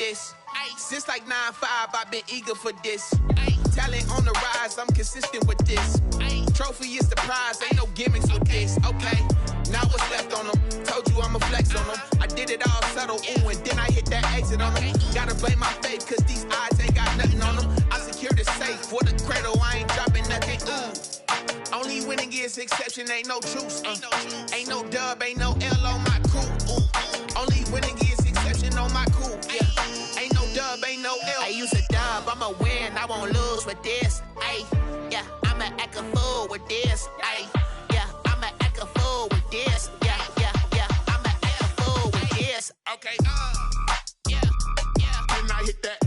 this. Since like 9-5, I've been eager for this. Talent on the rise, I'm consistent with this. Trophy is the prize, ain't no gimmicks with this. Okay, now what's left on them? Told you I'ma flex on them. I did it all subtle, ooh, and then I hit that exit on them. Gotta blame my faith, cause these odds ain't got nothing on them. I secured the safe for the cradle, I ain't dropping nothing, ooh. Only winning is exception, ain't no truce. Ain't no dub, ain't no L on my crew. Ooh. Only winning is exception on my crew. Yeah. Ain't no dub, ain't no L. I use a dub, I'ma win, I won't lose with this. Ay, yeah, I'ma act a fool with this. Ay, yeah, I'ma act a fool with this. Yeah, yeah, yeah, I'ma act a fool with this. Okay, yeah, yeah. Then I hit that.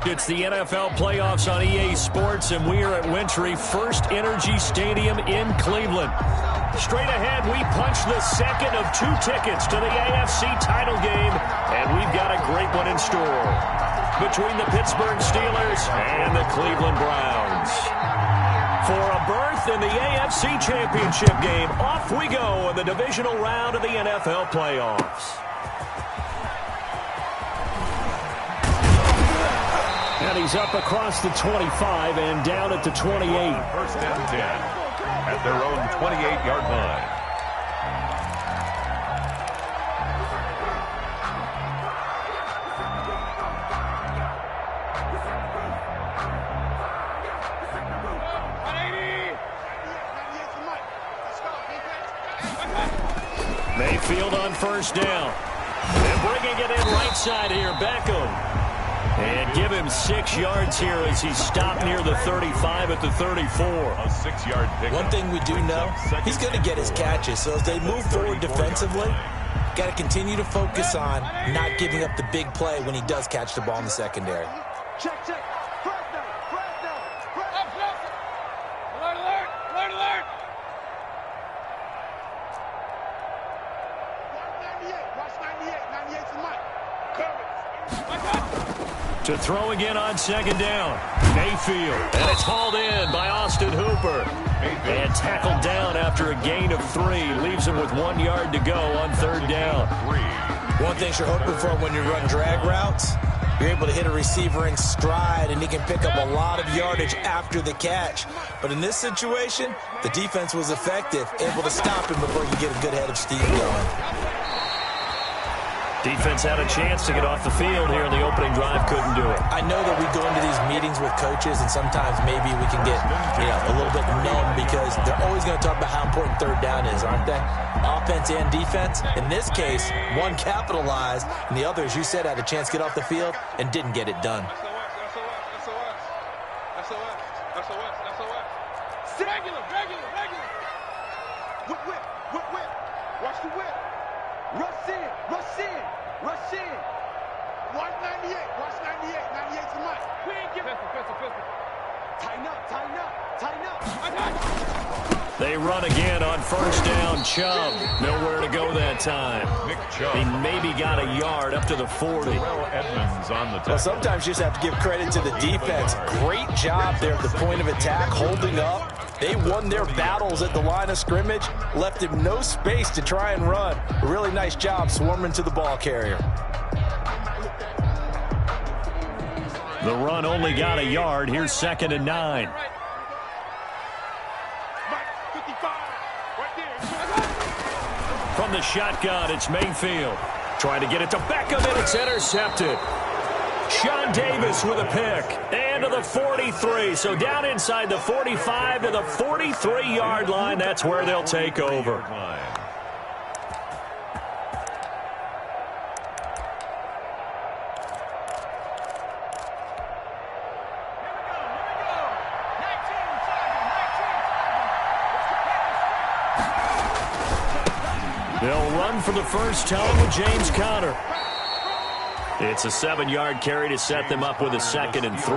It's the NFL playoffs on EA Sports, and we are at Wintry First Energy Stadium in Cleveland. Straight ahead, we punch the second of 2 tickets to the AFC title game, and we've got a great one in store between the Pittsburgh Steelers and the Cleveland Browns. For a berth in the AFC Championship game, off we go in the divisional round of the NFL playoffs. And he's up across the 25 and down at the 28. First and 10 at their own 28-yard line. Mayfield on first down. And bringing it in right side here, Beckham. And give him 6 yards here as he's stopped near the 35 at the 34. A 6-yard pick. One thing we do know, he's going to get his catches. So as they move forward defensively, got to continue to focus on not giving up the big play when he does catch the ball in the secondary. Check. First down. Alert. 98. Watch 98. 98's the mic. To throw again on second down. Mayfield. And it's hauled in by Austin Hooper. And tackled down after a gain of 3. Leaves him with 1 yard to go on third down. One thing you're hoping for when you run drag routes, you're able to hit a receiver in stride, and he can pick up a lot of yardage after the catch. But in this situation, the defense was effective, able to stop him before you get a good head of steam going. Defense had a chance to get off the field here in the opening drive, couldn't do it. I know that we go into these meetings with coaches, and sometimes maybe we can get a little bit numb because they're always going to talk about how important third down is, aren't they? Offense and defense. In this case, one capitalized, and the other, as you said, had a chance to get off the field and didn't get it done. SOS. Regular. Whip. Watch the whip. Rush in. 198. Watch 98. 98's the mic. We ain't giving. Pistol. Tighten up. They run again on first down. Chubb. Nowhere to go that time. Nick Chubb. He maybe got a yard up to the 40. Edmonds on the top. Well, sometimes you just have to give credit to the defense. Great job there at the point of attack, holding up. They won their battles at the line of scrimmage, left him no space to try and run. A really nice job swarming to the ball carrier. The run only got a yard. Here's 2nd and 9. From the shotgun, it's Mayfield. Trying to get it to Beckham, and it's intercepted. Sean Davis with a pick. And to the 43. So down inside the 45 to the 43-yard line. That's where they'll take over. They'll run for the first time with James Conner. It's a 7-yard carry to set them up with a 2nd and 3.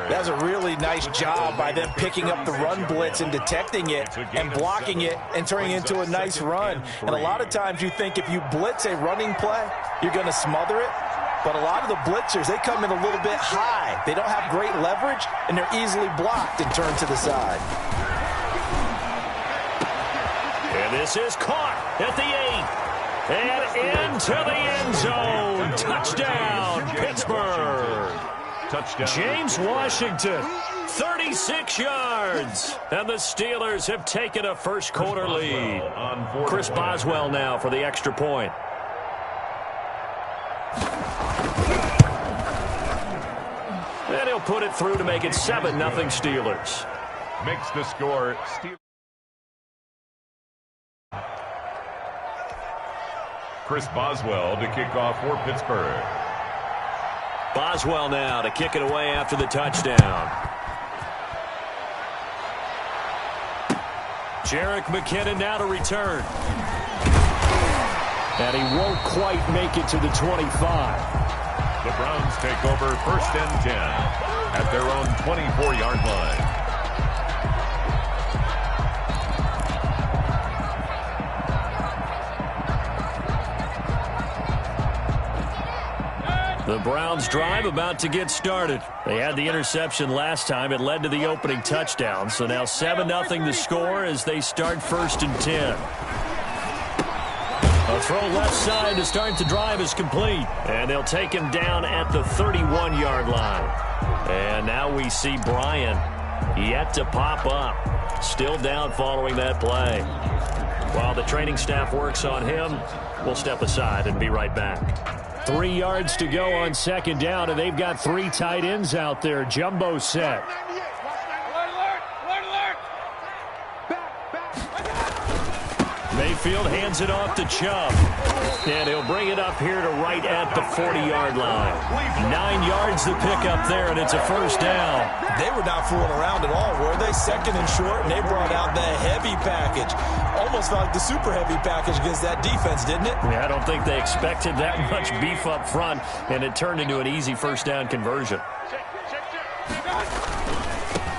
That's a really nice job by them picking up the run blitz and detecting it and blocking it and turning it into a nice run. And a lot of times you think if you blitz a running play, you're going to smother it. But a lot of the blitzers, they come in a little bit high. They don't have great leverage, and they're easily blocked and turned to the side. And this is caught at the 8. And into the end zone. Touchdown, Pittsburgh. Touchdown. James Washington, 36 yards. And the Steelers have taken a first-quarter lead. Chris Boswell now for the extra point. And he'll put it through to make it 7-0 Steelers. Makes the score. Chris Boswell to kick off for Pittsburgh. Boswell now to kick it away after the touchdown. Jerick McKinnon now to return. And he won't quite make it to the 25. The Browns take over 1st and 10 at their own 24-yard line. The Browns drive about to get started. They had the interception last time. It led to the opening touchdown. So now 7-0 the score as they start 1st and 10. A throw left side to start the drive is complete. And they'll take him down at the 31-yard line. And now we see Bryant yet to pop up. Still down following that play. While the training staff works on him, we'll step aside and be right back. 3 yards to go on 2nd down, and they've got 3 tight ends out there. Jumbo set. Mayfield hands it off to Chubb. And he'll bring it up here to right at the 40-yard line. 9 yards to pick up there, and it's a first down. They were not fooling around at all, were they? 2nd and short, and they brought out the heavy package. Almost felt like the super heavy package against that defense, didn't it? Yeah, I don't think they expected that much beef up front, and it turned into an easy first down conversion.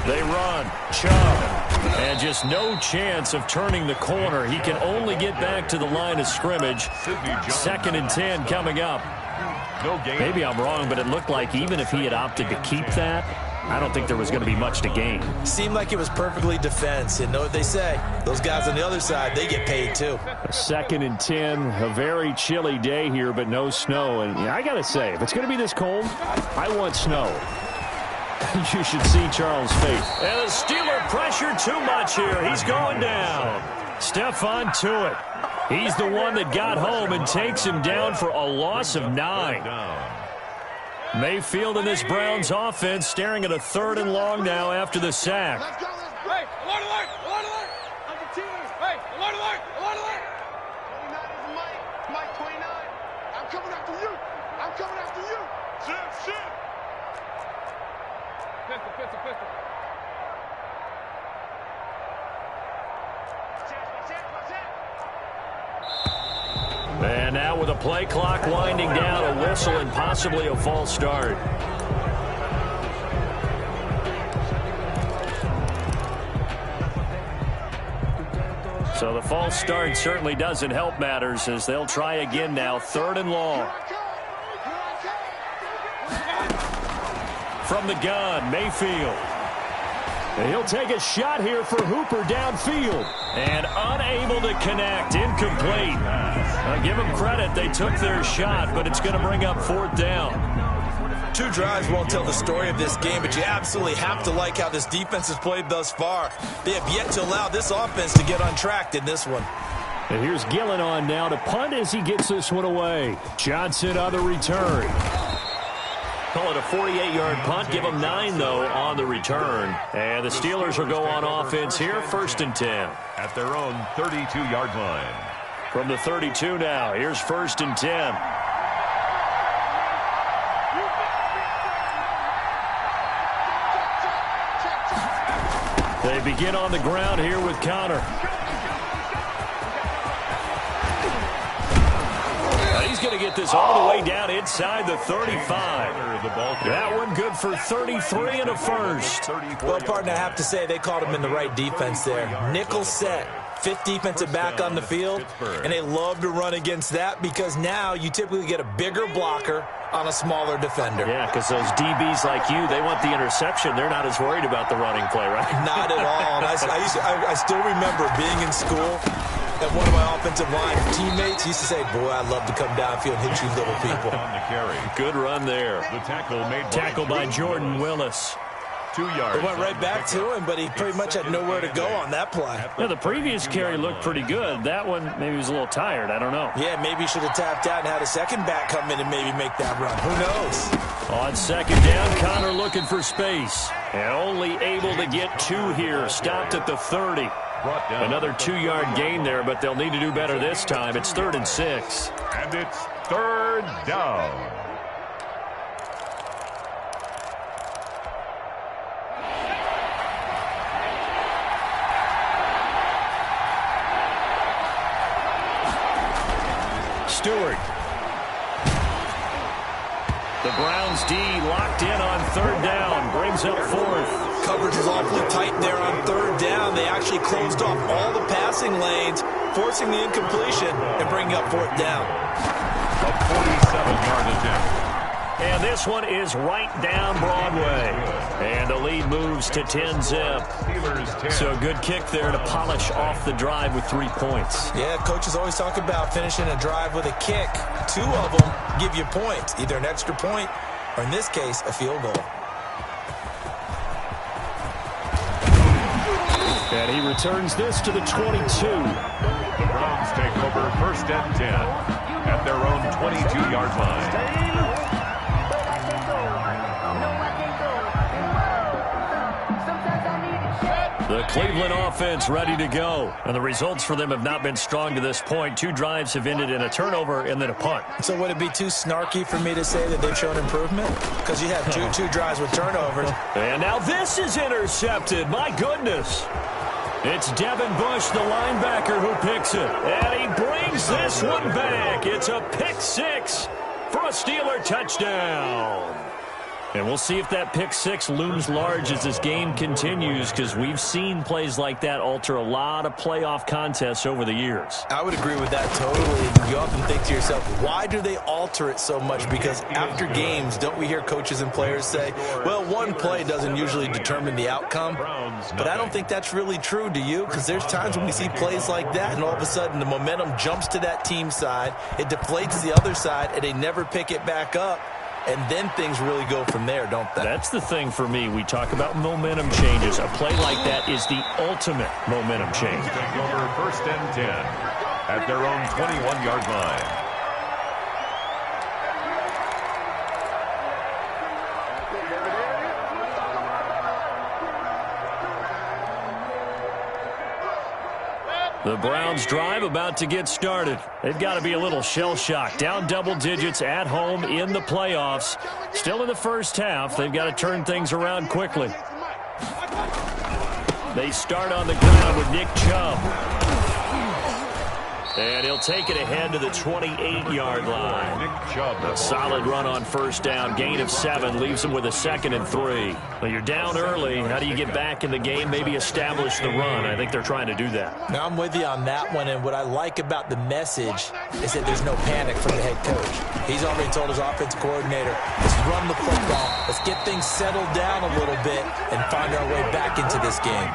They run. Chubb. And just no chance of turning the corner. He can only get back to the line of scrimmage. 2nd and 10 coming up. Maybe I'm wrong, but it looked like even if he had opted to keep that, I don't think there was going to be much to gain. Seemed like it was perfectly defense. And know what they say? Those guys on the other side, they get paid too. 2nd and 10, a very chilly day here, but no snow. And I got to say, if it's going to be this cold, I want snow. You should see Charles' face. And the Steeler pressure too much here. He's going down. Stephon Tuitt. He's the one that got home and takes him down for a loss of 9. Mayfield in this Browns offense staring at a 3rd and long now after the sack. Hey, alert, alert, alert, alert. Hey, alert, alert, alert, alert. 29 is Mike 29. I'm coming after you. I'm coming after you. Shit. Pistol. And now with a play clock winding down, a whistle and possibly a false start. So the false start certainly doesn't help matters as they'll try again now. 3rd and long. From the gun, Mayfield. And he'll take a shot here for Hooper downfield. And unable to connect, incomplete. Give them credit, they took their shot, but it's going to bring up 4th down. 2 drives won't tell the story of this game, but you absolutely have to like how this defense has played thus far. They have yet to allow this offense to get untracked in this one. And here's Gillen on now to punt as he gets this one away. Johnson on the return. Call it a 48-yard punt. Give them 9, though, on the return. And the Steelers will go on offense here, 1st and 10. At their own 32-yard line. From the 32 now, here's 1st and 10. They begin on the ground here with Connor. A He's going to get this all the way down inside the 35. That one good for 33 and a first. Well, partner, I have to say they called him in the right defense there. Nickel set. Fifth defensive back on the field, and they love to run against that because now you typically get a bigger blocker on a smaller defender. Yeah, because those DBs like you, they want the interception. They're not as worried about the running play, right? Not at all. And I still remember being in school, and one of my offensive line teammates used to say, boy, I'd love to come downfield and hit you little people. On the carry. Good run there. The tackle by Jordan Willis. 2 yards. It went right back to him, but he pretty much had nowhere to go on that play. Yeah, the previous carry looked pretty good. That one, maybe he was a little tired. I don't know. Yeah, maybe he should have tapped out and had a second back come in and maybe make that run. Who knows? On second down, Connor looking for space. And only able to get 2 here. Stopped at the 30. Another 2-yard gain there, but they'll need to do better this time. It's 3rd and 6. And it's 3rd down. Stewart. The Browns D locked in on 3rd down. Brings up 4th. Coverage is awfully tight there on 3rd down. They actually closed off all the passing lanes, forcing the incompletion and bringing up 4th down. A 47-yard attempt. And this one is right down Broadway. And the lead moves to 10-zip. So a good kick there to polish off the drive with 3 points. Yeah, coaches always talk about finishing a drive with a kick. 2 of them give you points, either an extra point or, in this case, a field goal. And he returns this to the 22. The Browns take over 1st and 10 at their own 22-yard line. The Cleveland offense ready to go. And the results for them have not been strong to this point. 2 drives have ended in a turnover and then a punt. So would it be too snarky for me to say that they've shown improvement? Because you have two drives with turnovers. And now this is intercepted. My goodness. It's Devin Bush, the linebacker, who picks it. And he brings this one back. It's a pick 6 for a Steeler touchdown. And we'll see if that pick 6 looms large as this game continues, because we've seen plays like that alter a lot of playoff contests over the years. I would agree with that totally. You often think to yourself, why do they alter it so much? Because after games, don't we hear coaches and players say, well, one play doesn't usually determine the outcome? But I don't think that's really true, do you? Because there's times when we see plays like that, and all of a sudden the momentum jumps to that team side, it deflates the other side, and they never pick it back up. And then things really go from there, don't they? That's the thing for me. We talk about momentum changes. A play like that is the ultimate momentum change. Take over 1st and 10 at their own 21-yard line. The Browns drive about to get started. They've got to be a little shell-shocked. Down double digits at home in the playoffs. Still in the first half. They've got to turn things around quickly. They start on the ground with Nick Chubb. And he'll take it ahead to the 28-yard line. Nick Chubb. A solid run on 1st down. Gain of 7 leaves him with a 2nd and 3. Well, you're down early. How do you get back in the game? Maybe establish the run. I think they're trying to do that. Now, I'm with you on that one, and what I like about the message is that there's no panic from the head coach. He's already told his offensive coordinator, let's run the football. Let's get things settled down a little bit and find our way back into this game.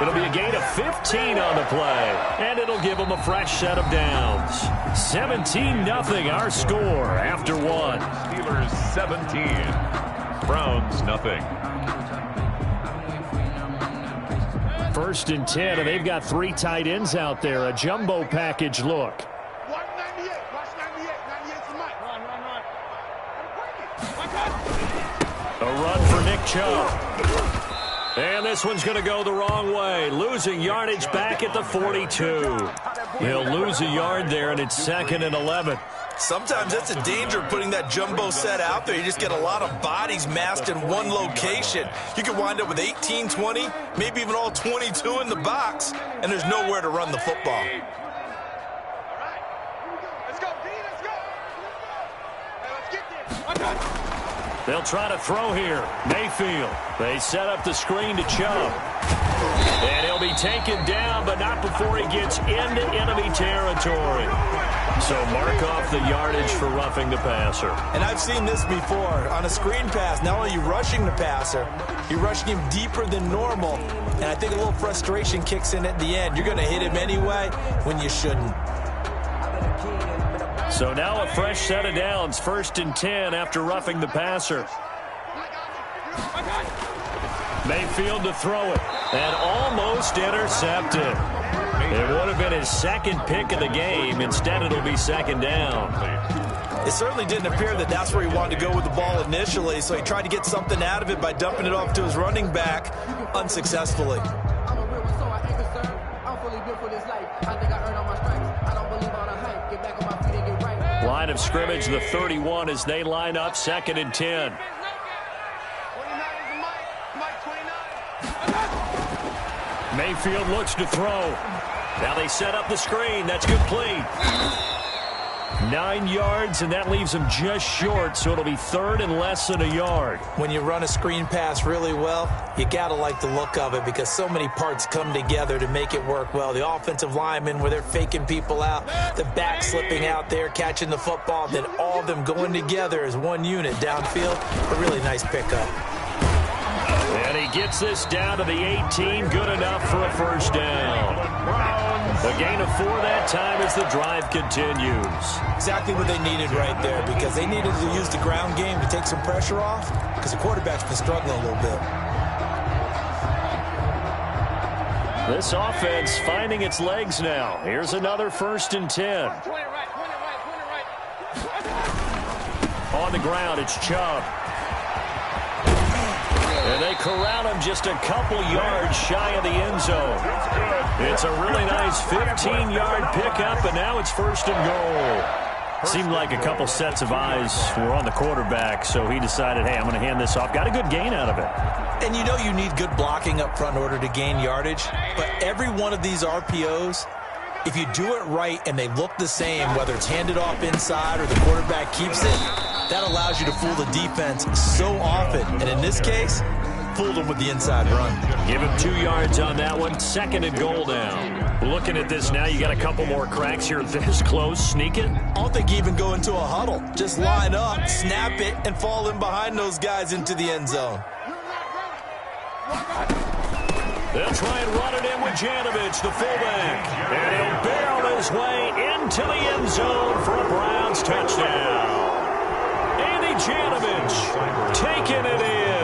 It'll be a gain of 15 on the play, and it'll give them a fresh set of downs. 17-0 our score after 1. Steelers 17. Browns nothing. 1st and 10, and they've got 3 tight ends out there. A jumbo package look. Watch 98. Watch 98. 98's the mic. Run. A run for Nick Chubb. And this one's going to go the wrong way. Losing yardage back at the 42. He'll lose a yard there, and it's 2nd and 11. Sometimes that's a danger of putting that jumbo set out there. You just get a lot of bodies massed in one location. You could wind up with 18, 20, maybe even all 22 in the box, and there's nowhere to run the football. All right. Here we go. Let's go, D. Let's go. They'll try to throw here. Mayfield. They set up the screen to Chubb. And he'll be taken down, but not before he gets into enemy territory. So mark off the yardage for roughing the passer. And I've seen this before. On a screen pass, not only are you rushing the passer, you're rushing him deeper than normal. And I think a little frustration kicks in at the end. You're going to hit him anyway when you shouldn't. So now a fresh set of downs, 1st and 10 after roughing the passer. Mayfield to throw it, and almost intercepted. It would have been his 2nd pick of the game. Instead, it'll be 2nd down. It certainly didn't appear that that's where he wanted to go with the ball initially, so he tried to get something out of it by dumping it off to his running back unsuccessfully. Line of scrimmage, the 31, as they line up 2nd and 10. Mayfield looks to throw. Now they set up the screen. That's complete. 9 yards, and that leaves him just short, so it'll be 3rd and less than a yard. When you run a screen pass really well, you got to like the look of it because so many parts come together to make it work well. The offensive linemen, where they're faking people out, the back slipping out there, catching the football, then all of them going together as one unit downfield. A really nice pickup. And he gets this down to the 18, good enough for a 1st down. A gain of 4 that time as the drive continues. Exactly what they needed right there because they needed to use the ground game to take some pressure off because the quarterback's been struggling a little bit. This offense finding its legs now. Here's another 1st and 10. On the ground, it's Chubb. And they corral him just a couple yards shy of the end zone. It's a really nice 15-yard pickup, and now it's 1st and goal. Seemed like a couple sets of eyes were on the quarterback, so he decided, hey, I'm going to hand this off. Got a good gain out of it. And you know you need good blocking up front in order to gain yardage, but every one of these RPOs, if you do it right and they look the same, whether it's handed off inside or the quarterback keeps it, that allows you to fool the defense so often. And in this case, fooled them with the inside run. Give him 2 yards on that one. 2nd and goal now. Looking at this now, you got a couple more cracks here this close. Sneak it. I don't think you even go into a huddle. Just line up, snap it, and fall in behind those guys into the end zone. They'll try and run it in with Janovich, the fullback. And he'll barrel his way into the end zone for a Browns touchdown. Andy Janovich taking it in.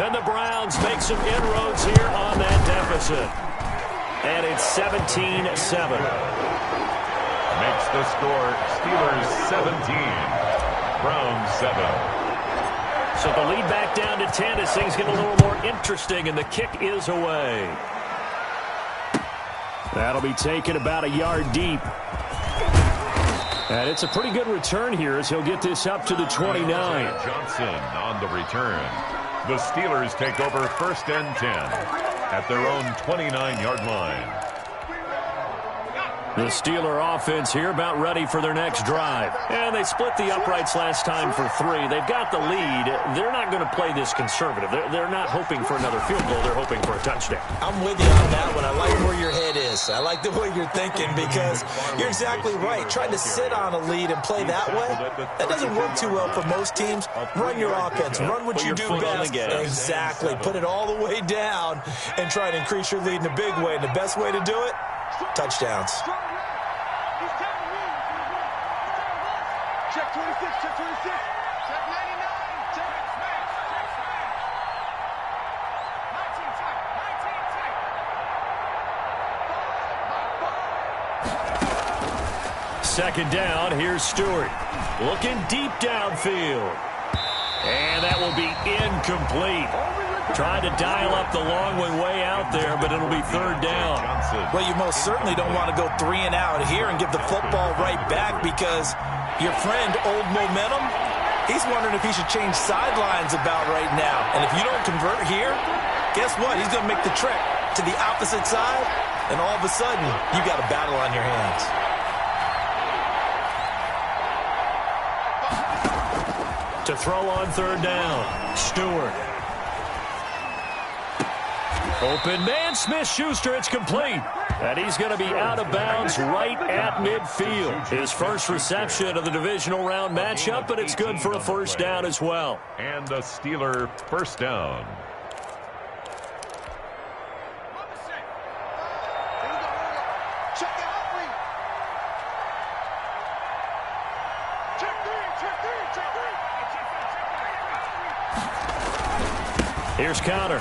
And the Browns make some inroads here on that deficit. And it's 17-7. Makes the score Steelers 17, Browns 7. So the lead back down to 10 as things get a little more interesting, and the kick is away. That'll be taken about a yard deep. And it's a pretty good return here as he'll get this up to the 29. Johnson on the return. The Steelers take over 1st and 10 at their own 29-yard line. The Steeler offense here about ready for their next drive. And they split the uprights last time for 3. They've got the lead. They're not going to play this conservative. They're not hoping for another field goal. They're hoping for a touchdown. I'm with you on that one. I like where your head is. I like the way you're thinking because you're exactly right. Trying to sit on a lead and play that way, that doesn't work too well for most teams. Run your offense. Run what you do best. Exactly. Put it all the way down and try to increase your lead in a big way. And the best way to do it, touchdowns. Check 26, check 26, check 99, check smash, check smash. 2nd down, here's Stewart. Looking deep downfield. And that will be incomplete. Trying to dial up the long way out there, but it'll be 3rd down. Well, you most certainly don't want to go 3 and out here and give the football right back because your friend, Old Momentum, he's wondering if he should change sidelines about right now. And if you don't convert here, guess what? He's going to make the trek to the opposite side, and all of a sudden, you got a battle on your hands. To throw on third down. Stewart. Open man, Smith-Schuster. It's complete. And he's going to be out of bounds right at midfield. His first reception of the divisional round matchup, but it's good for a first down as well. And the Steeler first down. Here's Counter.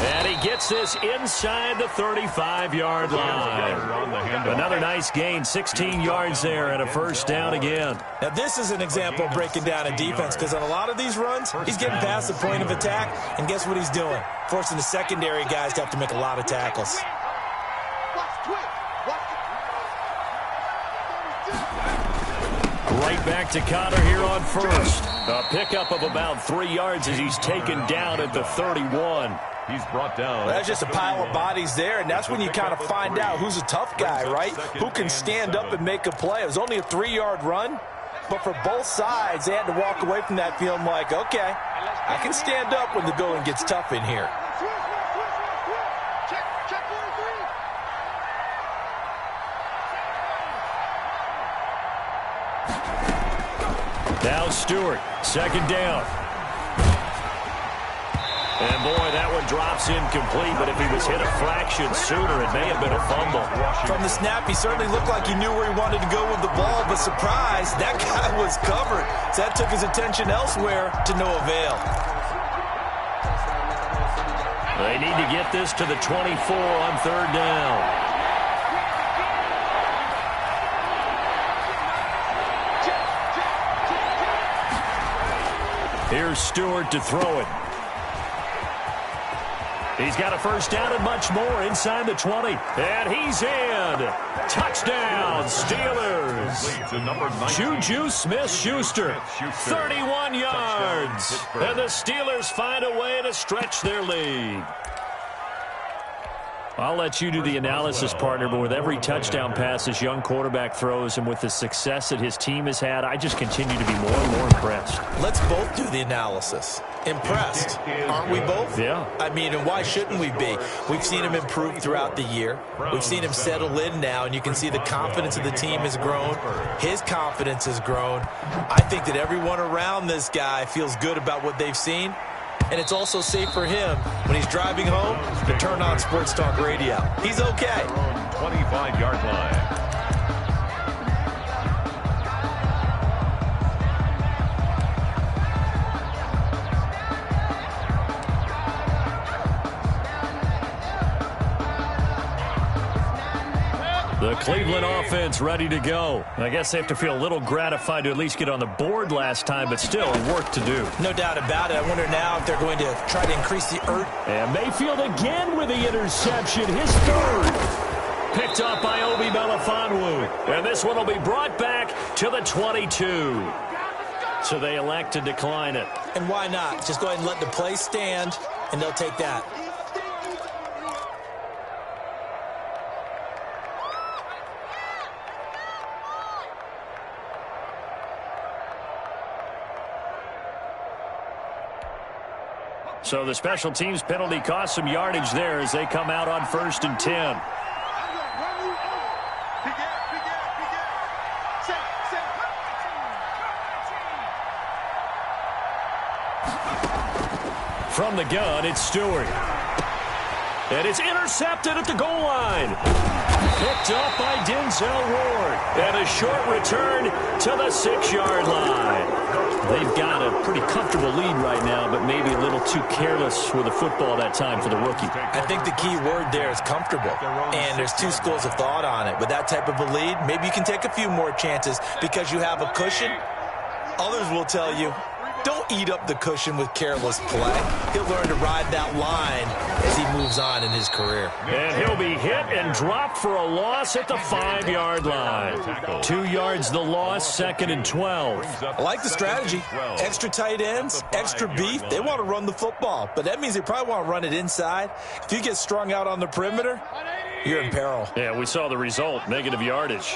And he gets this inside the 35-yard line. Another nice gain, 16 yards there, and a first down again. Now, this is an example of breaking down a defense, because on a lot of these runs, he's getting past the point of attack, and guess what he's doing? Forcing the secondary guys to have to make a lot of tackles. Right back to Connor here on first. A pickup of about 3 yards as he's taken down at the 31. He's brought down. That's just a pile of bodies there, and that's when you kind of find out who's a tough guy, right? Who can stand up and make a play. It was only a 3-yard run, but for both sides, they had to walk away from that feeling like, okay, I can stand up when the going gets tough in here. Now Stewart, second down. And boy, that one drops incomplete, but if he was hit a fraction sooner, it may have been a fumble. From the snap, he certainly looked like he knew where he wanted to go with the ball, but surprise, that guy was covered. So that took his attention elsewhere to no avail. They need to get this to the 24 on third down. Here's Stewart to throw it. He's got a first down and much more inside the 20. And he's in. Touchdown, Steelers. Juju Smith-Schuster, 31 yards. And the Steelers find a way to stretch their lead. I'll let you do the analysis, partner, but with every touchdown pass this young quarterback throws and with the success that his team has had, I just continue to be more and more impressed. Let's both do the analysis. Impressed. Aren't we both? Yeah. I mean, and why shouldn't we be? We've seen him improve throughout the year. We've seen him settle in now, and you can see the confidence of the team has grown. His confidence has grown. I think that everyone around this guy feels good about what they've seen. And it's also safe for him when he's driving home to turn on Sports Talk Radio. He's okay. 25-yard line. The Cleveland offense ready to go. I guess they have to feel a little gratified to at least get on the board last time, but still work to do. No doubt about it. I wonder now if they're going to try to increase the And Mayfield again with the interception, his third. Picked up by Obi Melifonwu. And this one will be brought back to the 22. So they elect to decline it. And why not? Just go ahead and let the play stand, and they'll take that. So the special teams penalty cost some yardage there as they come out on 1st and 10. From the gun, it's Stewart. And it's intercepted at the goal line. Picked up by Denzel Ward. And a short return to the 6-yard line. They've got a pretty comfortable lead right now, but maybe a little too careless with the football that time for the rookie. I think the key word there is comfortable. And there's two schools of thought on it. With that type of a lead, maybe you can take a few more chances because you have a cushion. Others will tell you, don't eat up the cushion with careless play. He'll learn to ride that line as he moves on in his career. And he'll be hit and dropped for a loss at the 5-yard line. 2 yards the loss, 2nd and 12. I like the strategy. Extra tight ends, extra beef. They want to run the football, but that means they probably want to run it inside. If you get strung out on the perimeter, you're in peril. Yeah, we saw the result, negative yardage.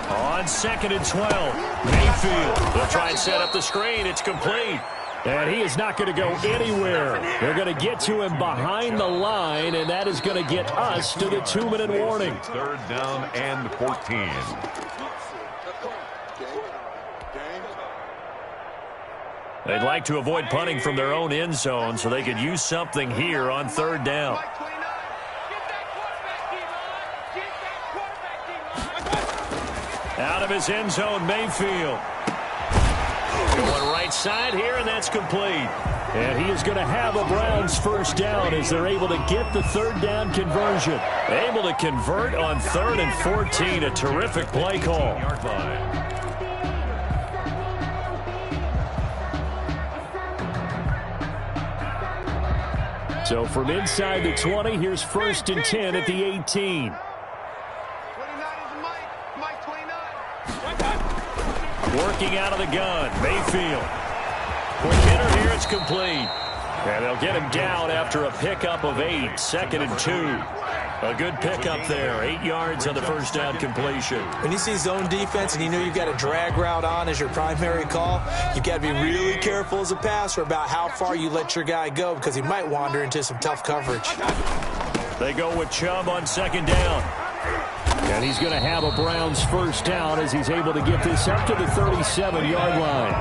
On on 2nd and 12. Mayfield will try and set up the screen. It's complete. And he is not going to go anywhere. They're going to get to him behind the line, and that is going to get us to the 2-minute warning. 3rd down and 14. They'd like to avoid punting from their own end zone so they could use something here on 3rd down. Out of his end zone, Mayfield. Going right side here, and that's complete. And he is going to have a Browns 1st down as they're able to get the 3rd down conversion. Able to convert on 3rd and 14. A terrific play call. So from inside the 20, here's 1st and 10 at the 18. Working out of the gun, Mayfield. Quick hitter here, it's complete. And they'll get him down after a pickup of 8, 2nd and 2. A good pickup there, 8 yards on the 1st down completion. When you see zone defense and you know you've got a drag route on as your primary call, you've got to be really careful as a passer about how far you let your guy go because he might wander into some tough coverage. They go with Chubb on 2nd down. And he's going to have a Browns 1st down as he's able to get this up to the 37-yard line.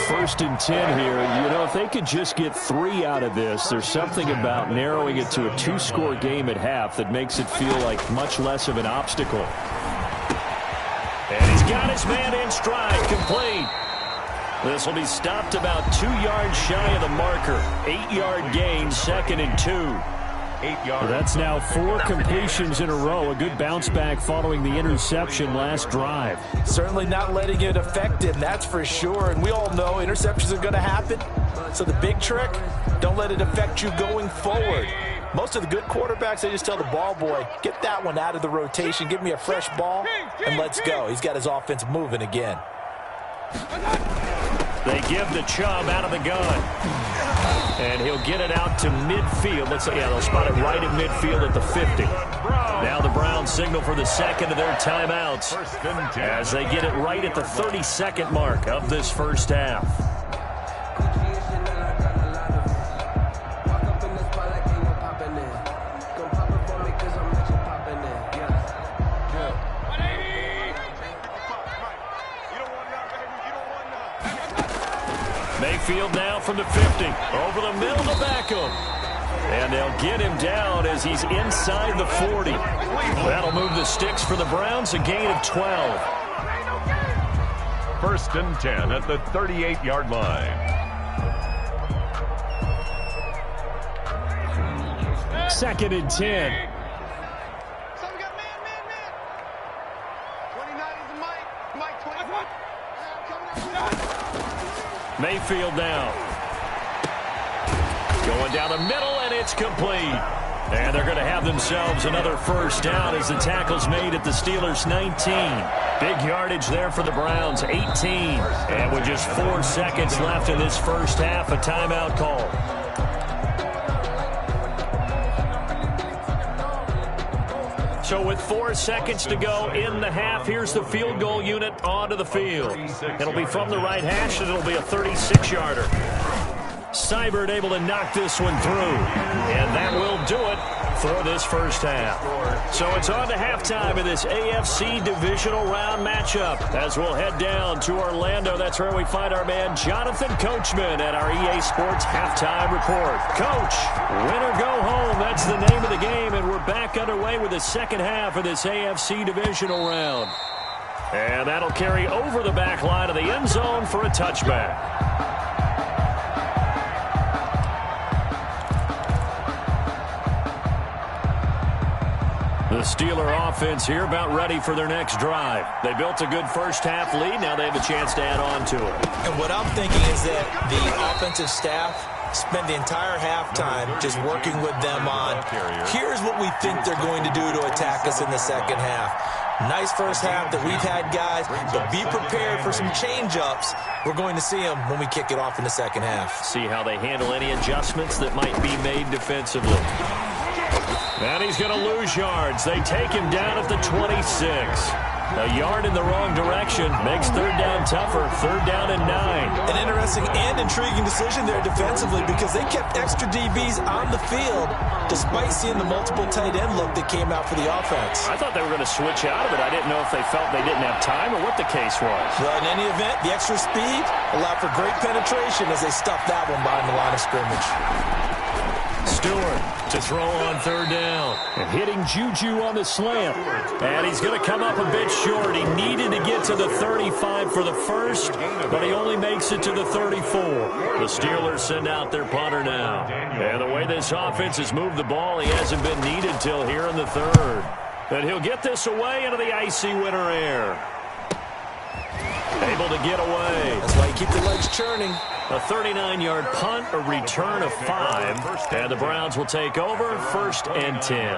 1st and 10 here. You know, if they could just get 3 out of this, there's something about narrowing it to a 2-score game at half that makes it feel like much less of an obstacle. And he's got his man in stride, complete. This will be stopped about 2 yards shy of the marker. 8-yard gain, 2nd and 2. 8 yards. That's now 4 completions in a row. A good bounce back following the interception last drive. Certainly not letting it affect him, that's for sure. And we all know interceptions are going to happen. So the big trick, don't let it affect you going forward. Most of the good quarterbacks, they just tell the ball boy, get that one out of the rotation, give me a fresh ball, and let's go. He's got his offense moving again. They give the Chubb out of the gun. And he'll get it out to midfield. They'll spot it right at midfield at the 50. Now the Browns signal for the 2nd of their timeouts as they get it right at the 32nd mark of this 1st half. Mayfield now from the 50. Over the middle to Beckham. And they'll get him down as he's inside the 40. That'll move the sticks for the Browns, a gain of 12. 1st and 10 at the 38-yard line. 2nd and 10. Mayfield now. Going down the middle, and it's complete. And they're going to have themselves another 1st down as the tackle's made at the Steelers' 19. Big yardage there for the Browns, 18. And with just 4 seconds left in this 1st half, a timeout call. So with 4 seconds to go in the half, here's the field goal unit onto the field. It'll be from the right hash, and it'll be a 36-yarder. Seibert able to knock this one through. And that will do it for this 1st half. So it's on to halftime in this AFC divisional round matchup. As we'll head down to Orlando, that's where we find our man Jonathan Coachman at our EA Sports Halftime Report. Coach, win or go home, that's the name of the game, and we're back underway with the 2nd half of this AFC divisional round. And that'll carry over the back line of the end zone for a touchback. The Steeler offense here about ready for their next drive. They built a good 1st half lead. Now they have a chance to add on to it. And what I'm thinking is that the offensive staff spend the entire halftime just working with them on, here's what we think they're going to do to attack us in the 2nd half. Nice 1st half that we've had, guys, but be prepared for some change-ups. We're going to see them when we kick it off in the 2nd half. See how they handle any adjustments that might be made defensively. And he's going to lose yards. They take him down at the 26. A yard in the wrong direction makes third down tougher. Third down and 9. An interesting and intriguing decision there defensively because they kept extra DBs on the field despite seeing the multiple tight end look that came out for the offense. I thought they were going to switch out of it. I didn't know if they felt they didn't have time or what the case was. Well, in any event, the extra speed allowed for great penetration as they stuffed that one behind the line of scrimmage. Stewart to throw on third down. And hitting Juju on the slant. And he's going to come up a bit short. He needed to get to the 35 for the first, but he only makes it to the 34. The Steelers send out their punter now. And the way this offense has moved the ball, he hasn't been needed till here in the third. And he'll get this away into the icy winter air. Able to get away. That's why you keep the legs churning. A 39-yard punt, a return of 5, and the Browns will take over, 1st and 10.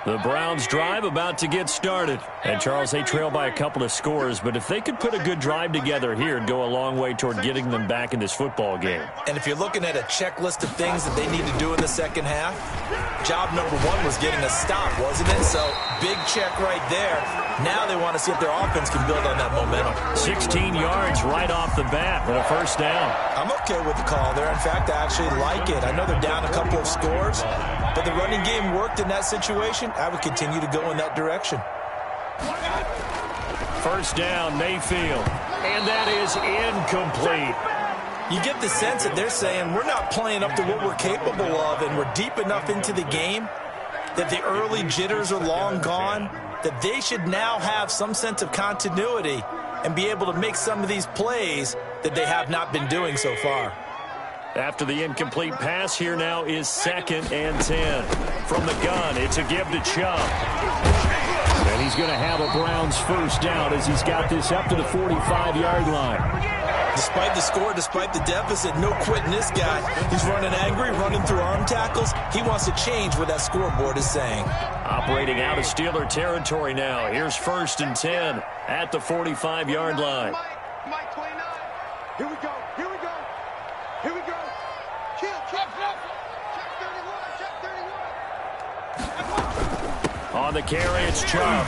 The Browns drive about to get started. And, Charles, they trail by a couple of scores, but if they could put a good drive together here, it'd go a long way toward getting them back in this football game. And if you're looking at a checklist of things that they need to do in the second half, job number 1 was getting a stop, wasn't it? So, big check right there. Now they want to see if their offense can build on that momentum. 16 yards right off the bat and a first down. I'm okay with the call there. In fact, I actually like it. I know they're down a couple of scores, but the running game worked in that situation. I would continue to go in that direction. First down, Mayfield. And that is incomplete. You get the sense that they're saying we're not playing up to what we're capable of, and we're deep enough into the game that the early jitters are long gone, that they should now have some sense of continuity and be able to make some of these plays that they have not been doing so far. After the incomplete pass, here now is 2nd and 10. From the gun, it's a give to Chubb. And he's going to have a Browns first down as he's got this up to the 45-yard line. Despite the score, despite the deficit, no quitting this guy. He's running angry, running through arm tackles. He wants to change what that scoreboard is saying. Operating out of Steeler territory now. Here's 1st and 10 at the 45-yard line. Mike 29. Here we go. Here we go. Here we go. Kill. Check 31. On the carry, it's Chubb.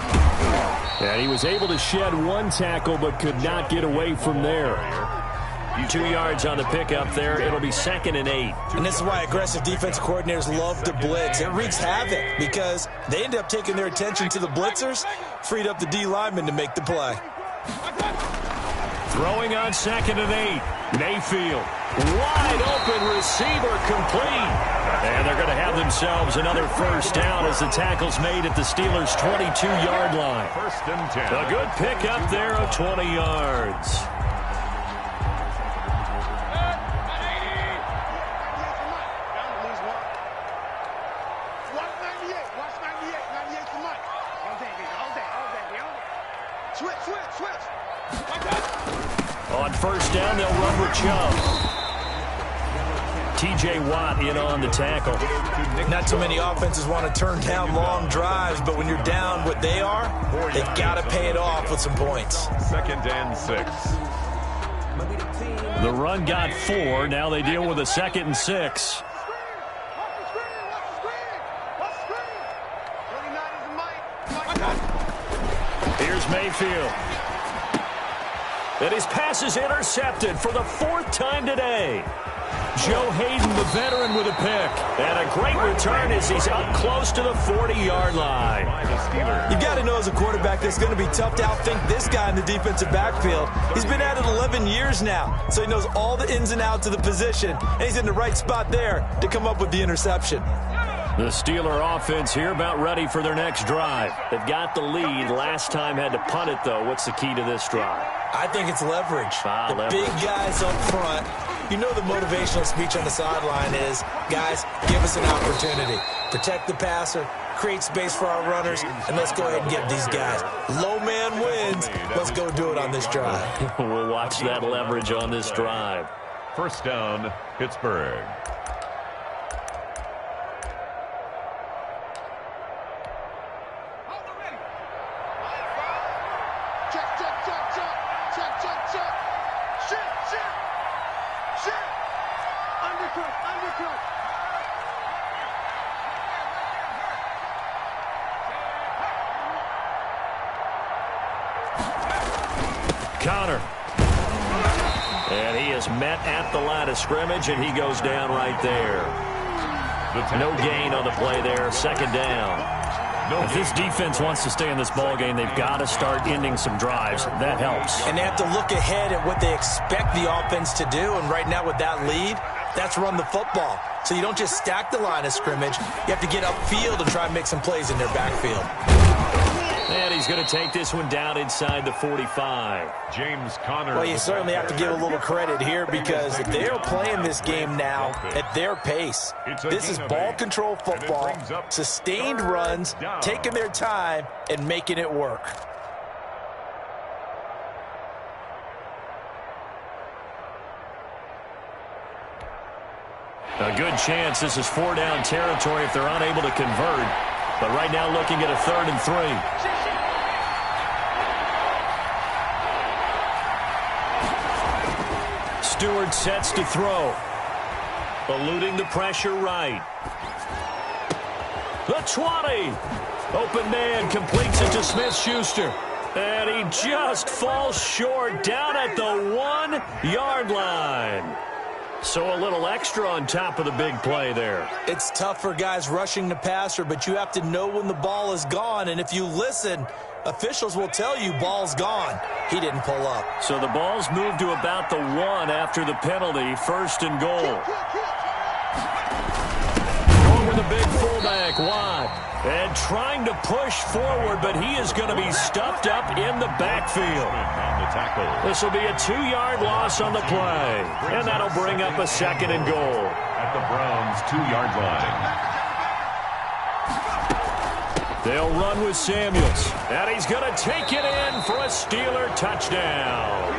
And he was able to shed one tackle but could not get away from there. 2 yards on the pickup there. It'll be 2nd and 8. And this is why aggressive defensive coordinators love to blitz. It wreaks havoc because they end up taking their attention to the blitzers, freed up the D lineman to make the play. Throwing on 2nd and 8. Mayfield. Wide open receiver complete. And they're going to have themselves another first down as the tackle's made at the Steelers' 22-yard line. 1st and 10. A good pickup there of 20 yards. On first down, they'll run with Chubb. T.J. Watt in on the tackle. Not too many offenses want to turn down long drives, but when you're down what they are, they've got to pay it off with some points. 2nd and 6. The run got 4. Now they deal with a 2nd and 6. Here's Mayfield. And his pass is intercepted for the 4th time today. Joe Hayden, the veteran, with a pick. And a great return as he's up close to the 40-yard line. You've got to know as a quarterback that it's going to be tough to outthink this guy in the defensive backfield. He's been at it 11 years now, so he knows all the ins and outs of the position, and he's in the right spot there to come up with the interception. The Steeler offense here about ready for their next drive. They've got the lead. Last time had to punt it, though. What's the key to this drive? I think it's leverage. Leverage. Big guys up front. You know the motivational speech on the sideline is, guys, give us an opportunity. Protect the passer, create space for our runners, and let's go ahead and get these guys. Low man wins. Let's go do it on this drive. We'll watch that leverage on this drive. First down, Pittsburgh. Connor. And he is met at the line of scrimmage, and he goes down right there. No gain on the play there. Second down. If this defense wants to stay in this ball game, they've got to start ending some drives. That helps. And they have to look ahead at what they expect the offense to do. And right now with that lead, that's run the football. So you don't just stack the line of scrimmage. You have to get upfield and try and make some plays in their backfield. And he's going to take this one down inside the 45. James Conner. Well, you certainly have to give a little credit here because they're playing this game now at their pace. This is ball control football, sustained runs, taking their time, and making it work. A good chance this is 4-down territory if they're unable to convert. But right now looking at a 3rd and 3. Stewart sets to throw. Eluding the pressure right. The 20. Open man completes it to Smith-Schuster. And he just falls short down at the 1-yard line. So a little extra on top of the big play there. It's tough for guys rushing the passer, but you have to know when the ball is gone. And if you listen, officials will tell you ball's gone. He didn't pull up. So the ball's moved to about the 1 after the penalty. 1st and goal. Over the big fullback, Watt. And trying to push forward, but he is going to be stuffed up in the backfield. This will be a 2-yard loss on the play. And that'll bring up a 2nd and goal. At the Browns' 2-yard line. They'll run with Samuels. And he's going to take it in for a Steeler touchdown.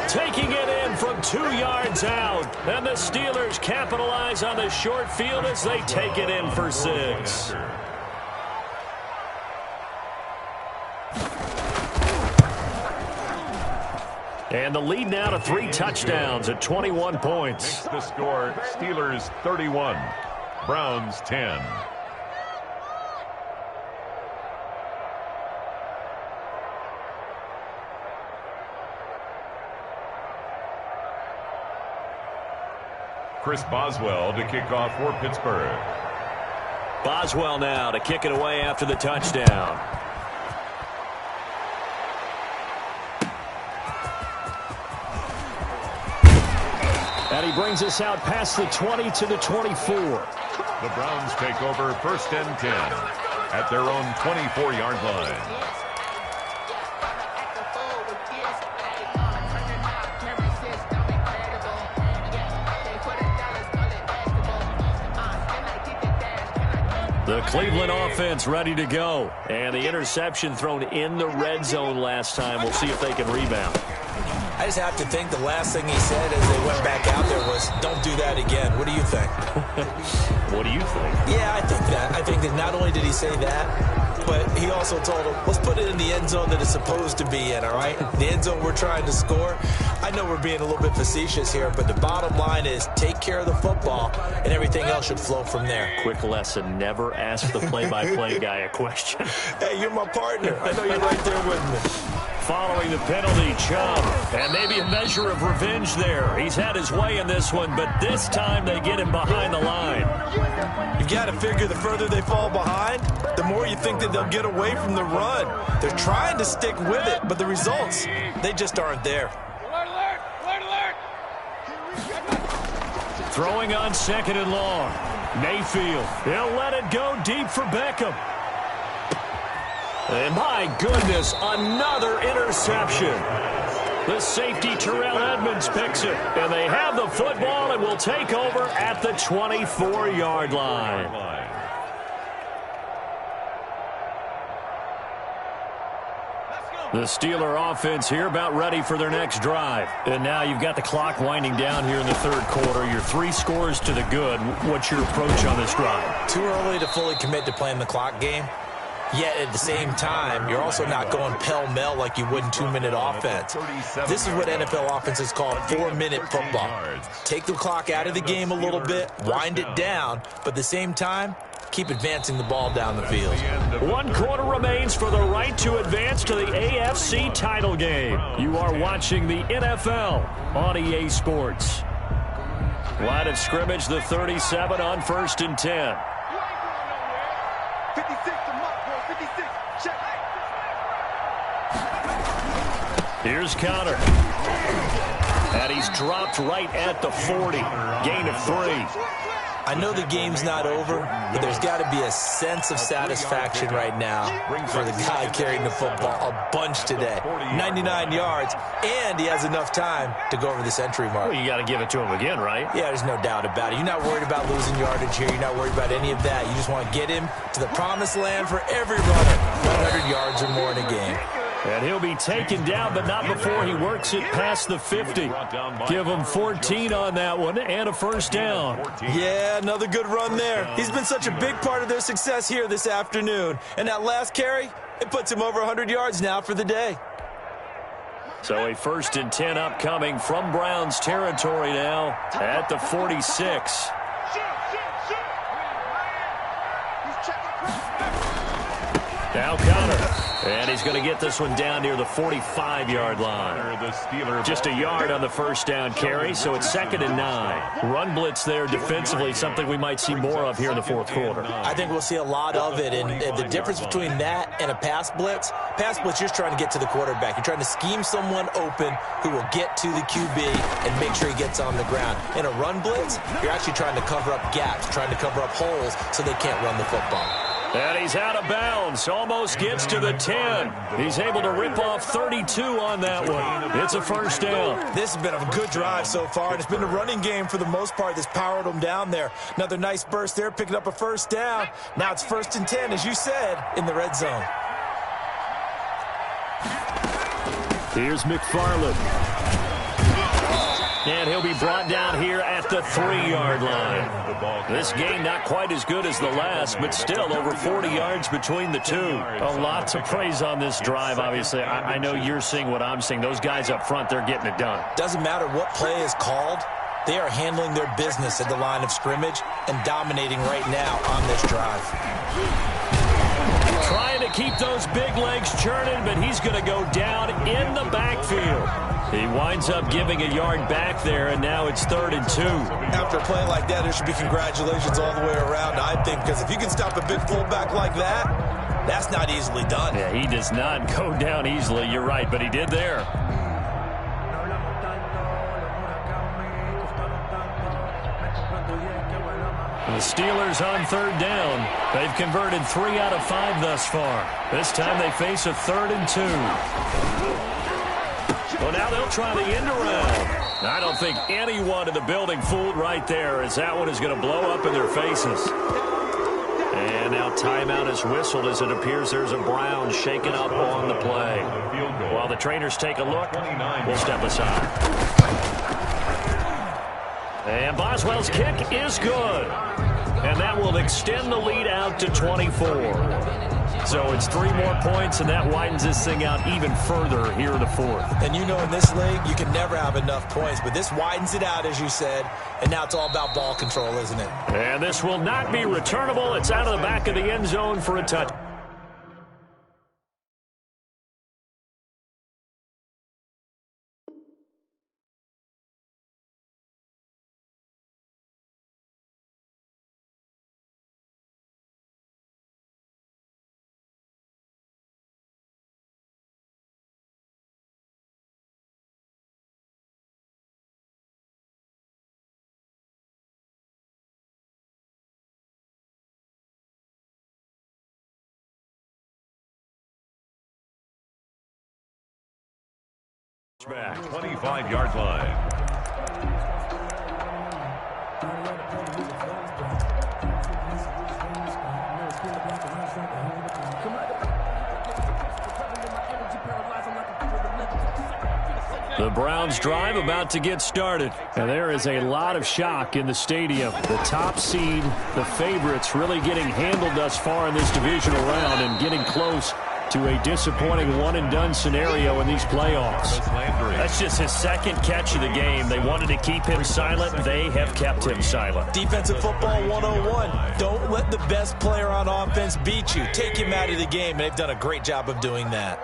Taking it in from 2 yards out. And the Steelers capitalize on the short field as they take it in for 6. And the lead now to 3 touchdowns at 21 points. Makes the score Steelers 31, Browns 10. Chris Boswell to kick off for Pittsburgh. Boswell now to kick it away after the touchdown. And he brings us out past the 20 to the 24. The Browns take over 1st and 10 at their own 24-yard line. The Cleveland offense ready to go. And the interception thrown in the red zone last time. We'll see if they can rebound. I just have to think the last thing he said as they went back out there was, don't do that again. What do you think? What do you think? Yeah, I think that. I think that not only did he say that, but he also told him, let's put it in the end zone that it's supposed to be in, all right? The end zone we're trying to score. I know we're being a little bit facetious here, but the bottom line is take care of the football, and everything else should flow from there. Quick lesson, never ask the play-by-play guy a question. Hey, you're my partner. I know you're right there with me. Following the penalty, Chubb. And maybe a measure of revenge there. He's had his way in this one, but this time they get him behind the line. You've got to figure the further they fall behind, the more you think that they'll get away from the run. They're trying to stick with it, but the results, they just aren't there. Alert, alert, alert, alert. Throwing on 2nd and long. Mayfield. He'll let it go deep for Beckham. And my goodness, another interception. The safety, Terrell Edmonds, picks it. And they have the football and will take over at the 24-yard line. The Steeler offense here about ready for their next drive. And now you've got the clock winding down here in the 3rd quarter. You're 3 scores to the good. What's your approach on this drive? Too early to fully commit to playing the clock game. Yet at the same time, you're also not going pell-mell like you would in 2-minute offense. This is what NFL offenses call 4-minute football. Take the clock out of the game a little bit, wind it down, but at the same time, keep advancing the ball down the field. 1 quarter remains for the right to advance to the AFC title game. You are watching the NFL on EA Sports. Line of scrimmage, the 37 on 1st and 10. 56 to Mark, boy. 56. Check. Here's Connor. And he's dropped right at the 40. Gain of 3. I know the game's not over, but there's got to be a sense of satisfaction right now for the guy carrying the football a bunch today. 99 yards, and he has enough time to go over the century mark. Well, you got to give it to him again, right? Yeah, there's no doubt about it. You're not worried about losing yardage here. You're not worried about any of that. You just want to get him to the promised land for every runner. 100 yards or more in a game. And he'll be taken down, but not before he works it past the 50. Give him 14 on that one and a first down. Yeah, another good run there. He's been such a big part of their success here this afternoon. And that last carry, it puts him over 100 yards now for the day. So a 1st and 10 upcoming from Browns territory now at the 46. Now Connor. And he's going to get this one down near the 45-yard line. Just a yard on the first down carry, so it's 2nd and 9. Run blitz there defensively, something we might see more of here in the 4th quarter. I think we'll see a lot of it, and the difference between that and a pass blitz, you're trying to get to the quarterback. You're trying to scheme someone open who will get to the QB and make sure he gets on the ground. In a run blitz, you're actually trying to cover up gaps, trying to cover up holes so they can't run the football. And he's out of bounds. Almost gets to the 10. He's able to rip off 32 on that one. It's a first down. This has been a good drive so far, and it's been a running game for the most part that's powered them down there. Another nice burst there, picking up a first down. Now it's 1st and 10, as you said, in the red zone. Here's McFarland. And he'll be brought down here at the 3-yard line. This game not quite as good as the last, but still over 40 yards between the two. A lot to praise on this drive, obviously. I know you're seeing what I'm seeing. Those guys up front, they're getting it done. Doesn't matter what play is called. They are handling their business at the line of scrimmage and dominating right now on this drive. Trying to keep those big legs churning, but he's going to go down in the backfield. He winds up giving a yard back there, and now it's 3rd and 2. After a play like that, there should be congratulations all the way around, I think, because if you can stop a big fullback like that, that's not easily done. Yeah, he does not go down easily. You're right, but he did there. The Steelers on 3rd down. They've converted 3 out of 5 thus far. This time they face a 3rd and 2. Well, now they'll try the end around. I don't think anyone in the building fooled right there, as that one is going to blow up in their faces. And now timeout is whistled as it appears there's a Brown shaken up on the play. While the trainers take a look, we'll step aside. And Boswell's kick is good. And that will extend the lead out to 24. So it's 3 more points, and that widens this thing out even further here in the 4th. And you know in this league, you can never have enough points, but this widens it out, as you said, and now it's all about ball control, isn't it? And this will not be returnable. It's out of the back of the end zone for a touch. Back, 25-yard line. The Browns drive about to get started. And there is a lot of shock in the stadium. The top seed, the favorites, really getting handled thus far in this divisional round and getting close to a disappointing one-and-done scenario in these playoffs. That's just his second catch of the game. They wanted to keep him silent. They have kept him silent. Defensive football 101. Don't let the best player on offense beat you. Take him out of the game. They've done a great job of doing that.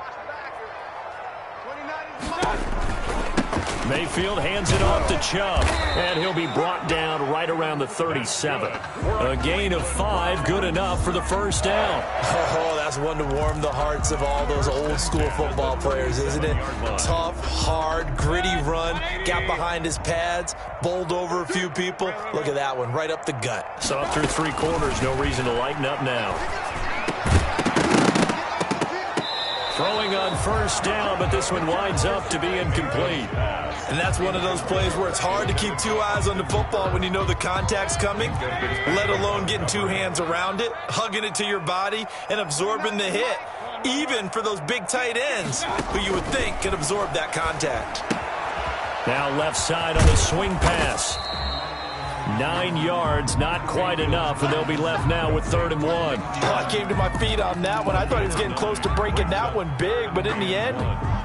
Mayfield hands it off to Chubb, and he'll be brought down right around the 37. A gain of 5, good enough for the first down. Oh, that's one to warm the hearts of all those old-school football players, isn't it? Tough, hard, gritty run, got behind his pads, bowled over a few people. Look at that one, right up the gut. Saw through 3 quarters, no reason to lighten up now. Throwing on first down, but this one winds up to be incomplete. And that's one of those plays where it's hard to keep 2 eyes on the football when you know the contact's coming, let alone getting 2 hands around it, hugging it to your body, and absorbing the hit, even for those big tight ends who you would think could absorb that contact. Now left side on the swing pass. 9 yards, not quite enough, and they'll be left now with 3rd and 1. Oh, I came to my feet on that one. I thought he was getting close to breaking that one big, but in the end,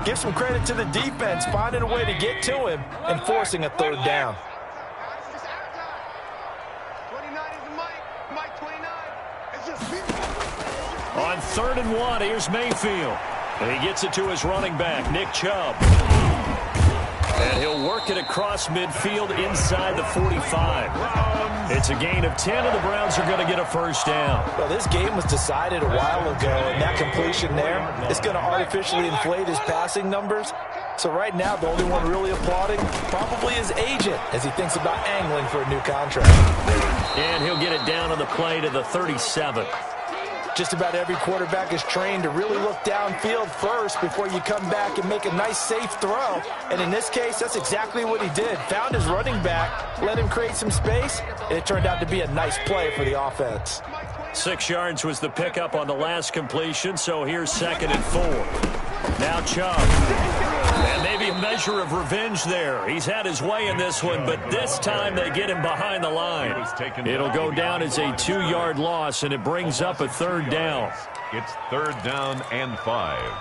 give some credit to the defense, finding a way to get to him and forcing a 3rd down. On 3rd and 1, here's Mayfield. And he gets it to his running back, Nick Chubb. And he'll work it across midfield inside the 45. It's a gain of 10, and the Browns are going to get a first down. Well, this game was decided a while ago, and that completion there is going to artificially inflate his passing numbers. So right now, the only one really applauding probably his agent as he thinks about angling for a new contract. And he'll get it down on the play to the 37. Just about every quarterback is trained to really look downfield first before you come back and make a nice, safe throw. And in this case, that's exactly what he did. Found his running back, let him create some space, and it turned out to be a nice play for the offense. 6 yards was the pickup on the last completion, so here's 2nd and 4. Now Chubb. And maybe a measure of revenge there. He's had his way in this one, but this time they get him behind the line. It'll go down as a 2-yard loss, and it brings up a 3rd down. It's 3rd down and 5.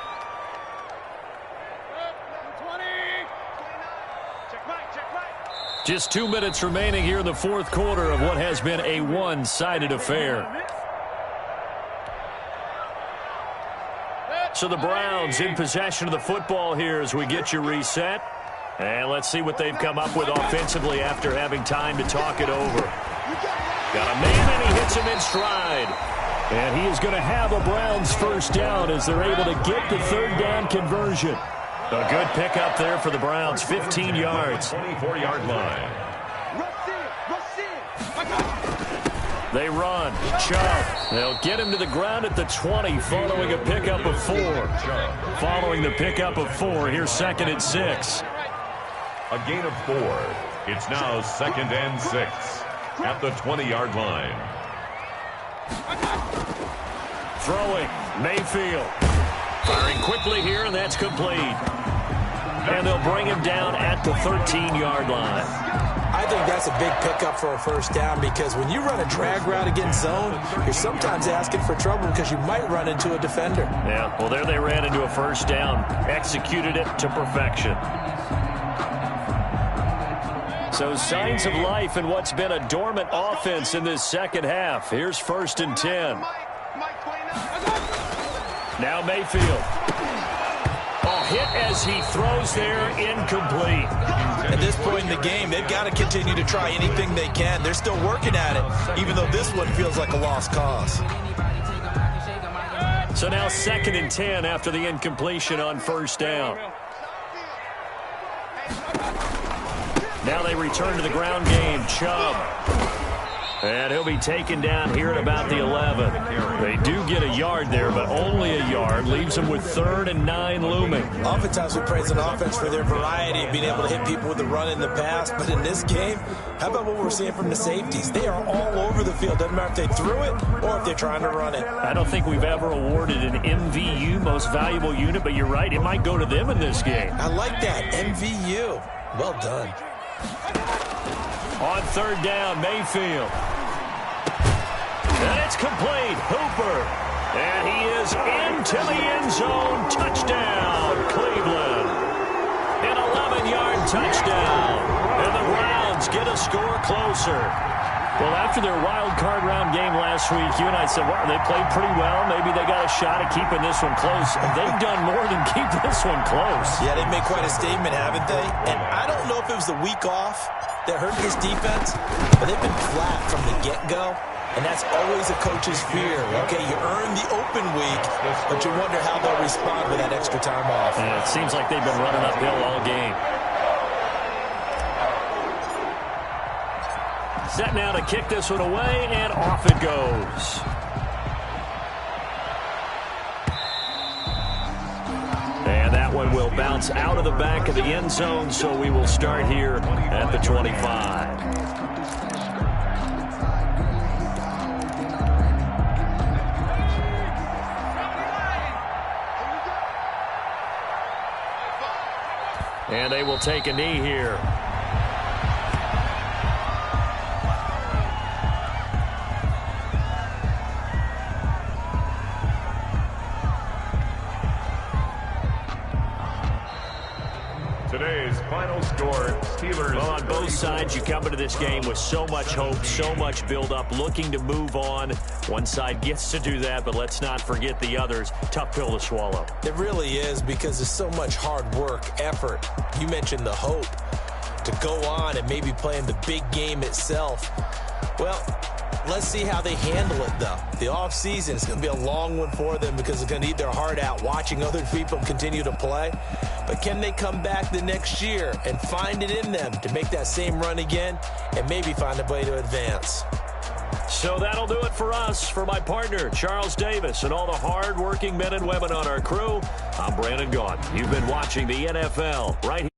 Just 2 minutes remaining here in the 4th quarter of what has been a one-sided affair. So the Browns in possession of the football here as we get you reset. And let's see what they've come up with offensively after having time to talk it over. Got a man, and he hits him in stride. And he is going to have a Browns first down as they're able to get the 3rd down conversion. A good pickup there for the Browns, 15 yards. 24-yard line. They run. Chubb. They'll get him to the ground at the 20 following a pickup of 4. Following the pickup of 4, here's 2nd and 6. A gain of 4. It's now 2nd and 6 at the 20-yard line. Throwing. Mayfield. Firing quickly here, and that's complete. And they'll bring him down at the 13-yard line. I think that's a big pickup for a first down because when you run a drag route against zone, you're sometimes asking for trouble because you might run into a defender. Yeah, well, there they ran into a first down. Executed it to perfection. So signs of life in what's been a dormant offense in this second half. Here's 1st and 10. Now Mayfield. Hit as he throws there, incomplete. At this point in the game, they've got to continue to try anything they can. They're still working at it, even though this one feels like a lost cause. So now 2nd and 10 after the incompletion on first down. Now they return to the ground game. Chubb. And he'll be taken down here at about the 11. They do get a yard there, but only a yard. Leaves them with 3rd and 9 looming. Oftentimes we praise an offense for their variety of being able to hit people with the run in the pass. But in this game, how about what we're seeing from the safeties? They are all over the field. Doesn't matter if they threw it or if they're trying to run it. I don't think we've ever awarded an MVU, most valuable unit, but you're right. It might go to them in this game. I like that. MVU. Well done. On 3rd down, Mayfield. And it's complete. Hooper. And he is into the end zone. Touchdown, Cleveland. An 11-yard touchdown. And the Browns get a score closer. Well, after their wild card round game last week, you and I said, well, they played pretty well. Maybe they got a shot at keeping this one close. They've done more than keep this one close. Yeah, they've made quite a statement, haven't they? And I don't know if it was the week off that hurt this defense, but they've been flat from the get-go. And that's always a coach's fear. Okay, you earn the open week, but you wonder how they'll respond with that extra time off. And it seems like they've been running uphill all game. Set now to kick this one away, and off it goes. And that one will bounce out of the back of the end zone, so we will start here at the 25. And they will take a knee here. Today's final score, Steelers. Well, on both sides, you come into this game with so much hope, so much build-up, looking to move on. One side gets to do that, but let's not forget the others. Tough pill to swallow. It really is, because there's so much hard work, effort. You mentioned the hope to go on and maybe play in the big game itself. Well, let's see how they handle it, though. The offseason is going to be a long one for them because they're going to need their heart out watching other people continue to play. But can they come back the next year and find it in them to make that same run again and maybe find a way to advance? So that'll do it for us. For my partner, Charles Davis, and all the hard-working men and women on our crew, I'm Brandon Gaudin. You've been watching the NFL right here.